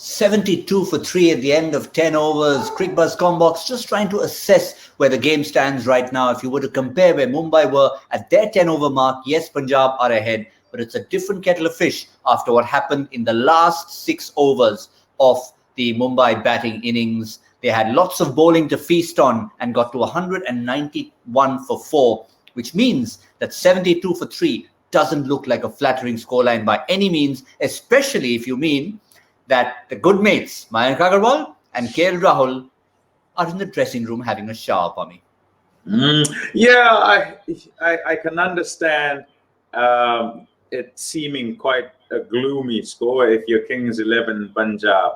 72 for 3 at the end of 10 overs. Cricbuzz Comm Box just trying to assess where the game stands right now. If you were to compare where Mumbai were at their 10-over mark, yes, Punjab are ahead, but it's a different kettle of fish after what happened in the last 6 overs of the Mumbai batting innings. They had lots of bowling to feast on and got to 191 for 4, which means that 72 for 3 doesn't look like a flattering scoreline by any means, especially if you mean that the good mates, Mayank and Rahul, are in the dressing room having a shower, Pommie. Yeah, I can understand it seeming quite a gloomy score if you're Kings 11 Punjab.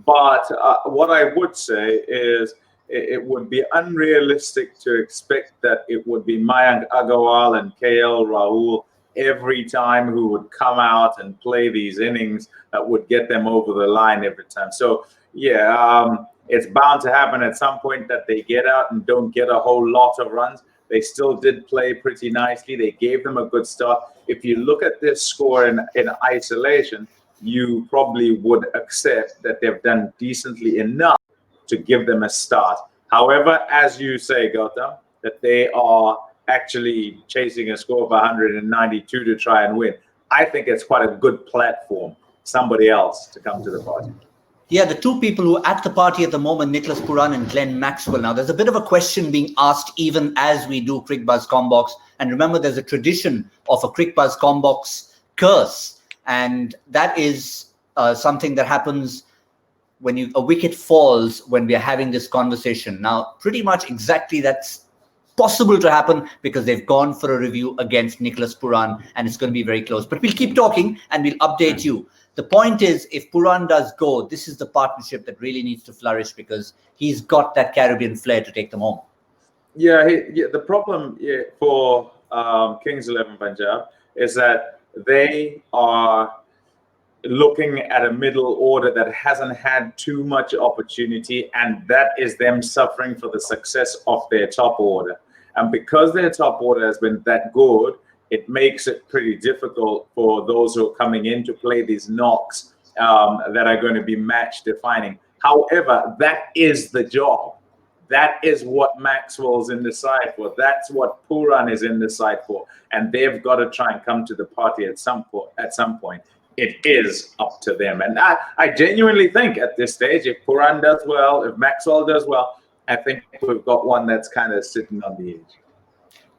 But what I would say is it would be unrealistic to expect that it would be Mayank Agarwal and Rahul every time who would come out and play these innings that would get them over the line every time. So, yeah, it's bound to happen at some point that they get out and don't get a whole lot of runs. They still did play pretty nicely. They gave them a good start. If you look at this score in isolation, you probably would accept that they've done decently enough to give them a start. However, as you say, Gautam, that they are actually chasing a score of 192 to try and win. I think it's quite a good platform, somebody else to come to the party. Yeah, the two people who are at the party at the moment, Nicholas Pooran and Glenn Maxwell. Now, there's a bit of a question being asked even as we do Cricbuzz Comm Box. And remember, there's a tradition of a Cricbuzz Comm Box curse. And that is something that happens when a wicket falls when we are having this conversation. Now, pretty much exactly that's possible to happen because they've gone for a review against Nicholas Pooran and it's going to be very close. But we'll keep talking and we'll update you. The point is, if Pooran does go, this is the partnership that really needs to flourish because he's got that Caribbean flair to take them home. Yeah, the problem for Kings 11 Punjab is that they are looking at a middle order that hasn't had too much opportunity, and that is them suffering for the success of their top order. And because their top order has been that good, it makes it pretty difficult for those who are coming in to play these knocks that are going to be match defining. However, that is the job. That is what Maxwell's in the side for. That's what Pooran is in the side for. And they've got to try and come to the party at some point. It is up to them. And I genuinely think at this stage, if Pooran does well, if Maxwell does well, I think we've got one that's kind of sitting on the edge.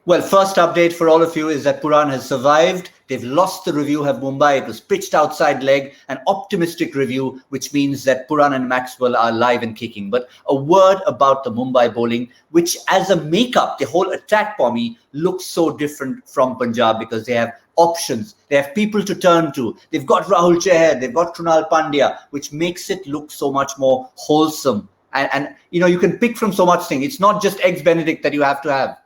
Well, first update for all of you is that Pooran has survived. They've lost the review of Mumbai. It was pitched outside leg, an optimistic review, which means that Pooran and Maxwell are alive and kicking. But a word about the Mumbai bowling, which as a makeup, the whole attack, Pommie, looks so different from Punjab because they have options. They have people to turn to. They've got Rahul Chahar, they've got Krunal Pandya, which makes it look so much more wholesome. And you know, you can pick from so much thing. It's not just Eggs Benedict that you have to have.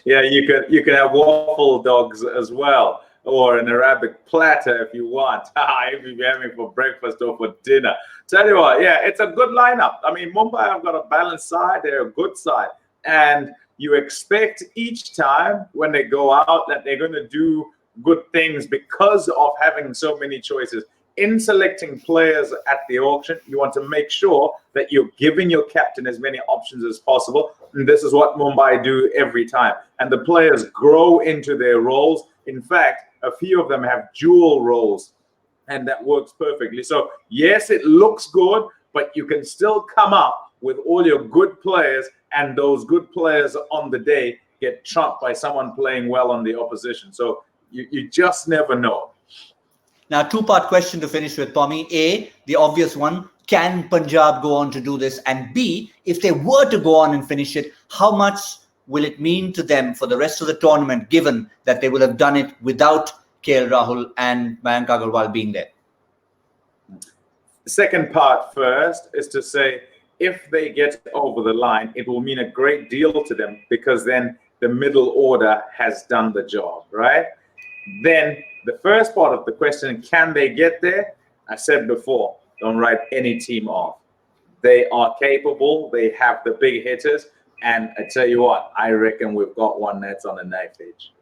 Yeah, you can have waffle dogs as well, or an Arabic platter if you want. If you're having for breakfast or for dinner. Tell you what, yeah, it's a good lineup. I mean, Mumbai have got a balanced side. They're a good side, and you expect each time when they go out that they're going to do good things because of having so many choices. In selecting players at the auction, you want to make sure that you're giving your captain as many options as possible. And this is what Mumbai do every time. And the players grow into their roles. In fact, a few of them have dual roles, and that works perfectly. So, yes, it looks good, but you can still come up with all your good players, and those good players on the day get trumped by someone playing well on the opposition. So you just never know. Now, two-part question to finish with, Pommie. A, the obvious one, can Punjab go on to do this? And B, if they were to go on and finish it, how much will it mean to them for the rest of the tournament, given that they will have done it without Rahul and Mayank Agarwal being there? The second part first is to say, if they get over the line, it will mean a great deal to them because then the middle order has done the job, right? Then the first part of the question, can they get there? I said before, don't write any team off. They are capable. They have the big hitters. And I tell you what, I reckon we've got one that's on a knife edge.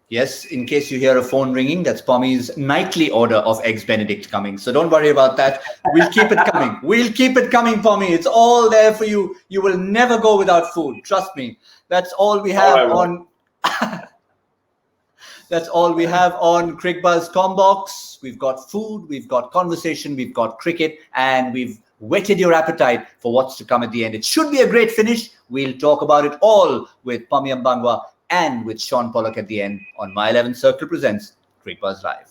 Yes, in case you hear a phone ringing, that's Pommie's nightly order of Eggs Benedict coming. So don't worry about that. We'll keep it coming. We'll keep it coming, Pommie. It's all there for you. You will never go without food. Trust me. That's all we have on. That's all we have on Cricbuzz Comm Box. We've got food, we've got conversation, we've got cricket, and we've whetted your appetite for what's to come at the end. It should be a great finish. We'll talk about it all with Pommie Mbangwa and with Sean Pollock at the end on My 11 Circle presents Cricbuzz Live.